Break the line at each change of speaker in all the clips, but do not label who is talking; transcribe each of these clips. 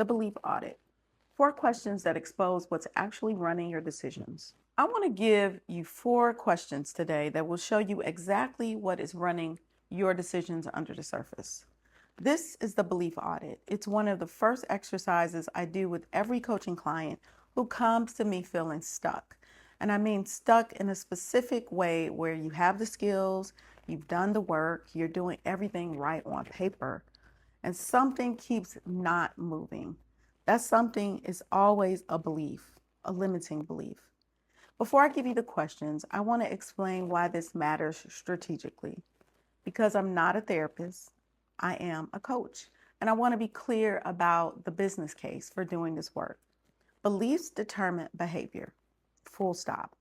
The Belief Audit. 4 questions that expose what's actually running your decisions. I want to give you 4 questions today that will show you exactly what is running your decisions under the surface. This is the Belief Audit. It's one of the first exercises I do with every coaching client who comes to me feeling stuck. And I mean stuck in a specific way where you have the skills, you've done the work, you're doing everything right on paper, and something keeps not moving. That something is always a belief, a limiting belief. Before I give you the questions, I want to explain why this matters strategically. Because I'm not a therapist, I am a coach. And I want to be clear about the business case for doing this work. Beliefs determine behavior, full stop.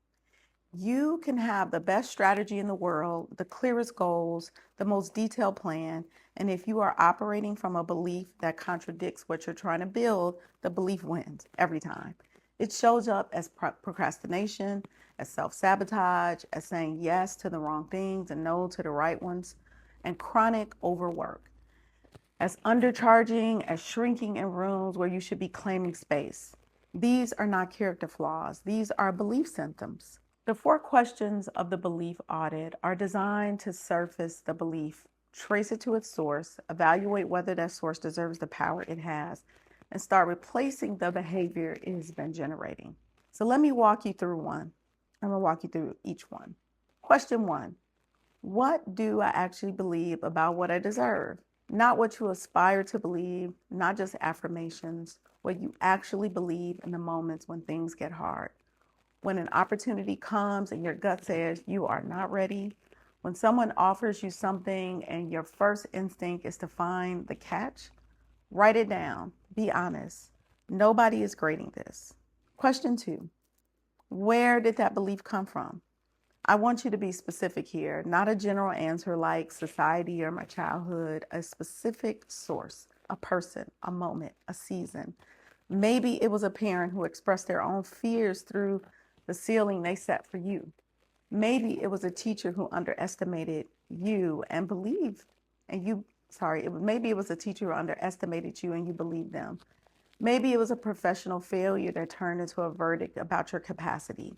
You can have the best strategy in the world, the clearest goals, the most detailed plan, and if you are operating from a belief that contradicts what you're trying to build, the belief wins every time. It shows up as procrastination, as self-sabotage, as saying yes to the wrong things and no to the right ones, and chronic overwork, as undercharging, as shrinking in rooms where you should be claiming space. These are not character flaws. These are belief symptoms. The 4 questions of the Belief Audit are designed to surface the belief, trace it to its source, evaluate whether that source deserves the power it has, and start replacing the behavior it has been generating. So let me walk you through one. I'm going to walk you through each one. Question 1. What do I actually believe about what I deserve? Not what you aspire to believe, not just affirmations, what you actually believe in the moments when things get hard. When an opportunity comes and your gut says you are not ready, when someone offers you something and your first instinct is to find the catch, write it down. Be honest. Nobody is grading this. Question 2. Where did that belief come from? I want you to be specific here, not a general answer like society or my childhood, a specific source, a person, a moment, a season. Maybe it was a parent who expressed their own fears through the ceiling they set for you. Maybe it was a teacher who underestimated you and believed, maybe it was a teacher who underestimated you and you believed them. Maybe it was a professional failure that turned into a verdict about your capacity.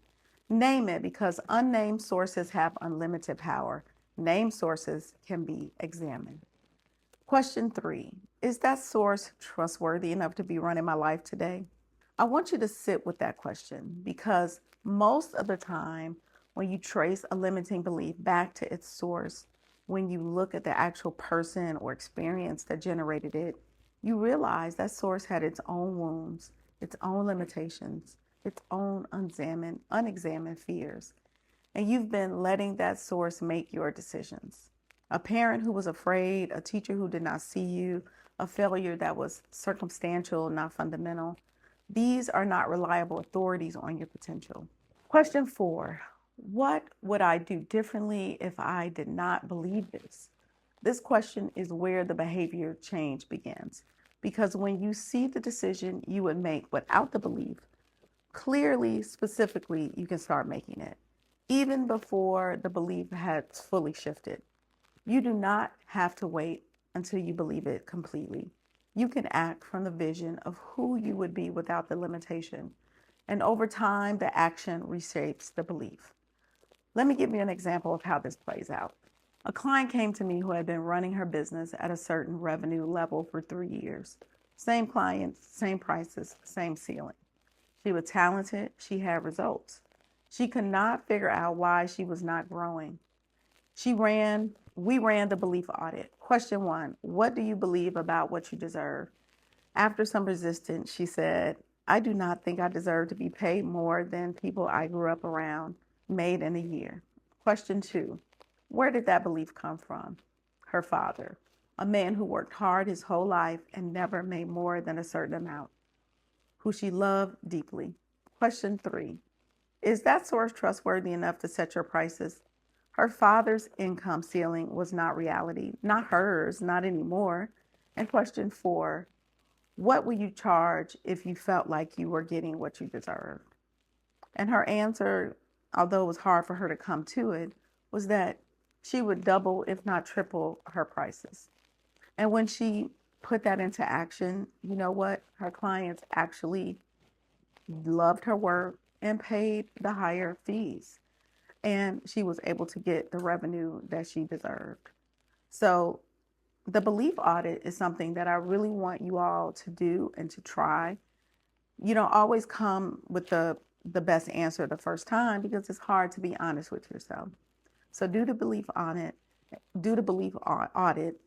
Name it, because unnamed sources have unlimited power. Named sources can be examined. Question 3. Is that source trustworthy enough to be running my life today? I want you to sit with that question, because most of the time when you trace a limiting belief back to its source, when you look at the actual person or experience that generated it, you realize that source had its own wounds, its own limitations, its own unexamined fears. And you've been letting that source make your decisions. A parent who was afraid, a teacher who did not see you, a failure that was circumstantial, not fundamental. These are not reliable authorities on your potential. Question 4. What would I do differently if I did not believe this? This question is where the behavior change begins. Because when you see the decision you would make without the belief, clearly, specifically, you can start making it, even before the belief has fully shifted. You do not have to wait until you believe it completely. You can act from the vision of who you would be without the limitation. And over time, the action reshapes the belief. Let me give you an example of how this plays out. A client came to me who had been running her business at a certain revenue level for 3 years. Same clients, same prices, same ceiling. She was talented. She had results. She could not figure out why she was not growing. We ran the belief audit. Question 1, what do you believe about what you deserve? After some resistance, she said, I do not think I deserve to be paid more than people I grew up around made in a year. Question 2, where did that belief come from? Her father, a man who worked hard his whole life and never made more than a certain amount, who she loved deeply. Question 3, is that source trustworthy enough to set your prices? Her father's income ceiling was not reality, not hers, not anymore. And question 4, what will you charge if you felt like you were getting what you deserved? And her answer, although it was hard for her to come to it, was that she would double, if not triple, her prices. And when she put that into action, you know what? Her clients actually loved her work and paid the higher fees. And she was able to get the revenue that she deserved. So the belief audit is something that I really want you all to do and to try. You don't always come with the best answer the first time because it's hard to be honest with yourself. So do the belief audit, do the belief audit,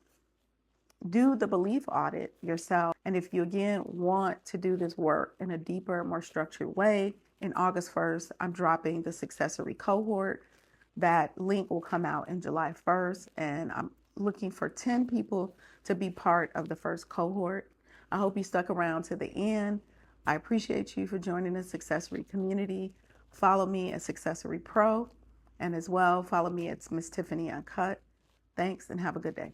do the belief audit yourself. And if you again want to do this work in a deeper, more structured way, in August 1st, I'm dropping the Successory Cohort. That link will come out in July 1st, and I'm looking for 10 people to be part of the first cohort. I hope you stuck around to the end. I appreciate you for joining the Successory community. Follow me at Successory Pro, and as well, follow me at Miss Tiffany Uncut. Thanks, and have a good day.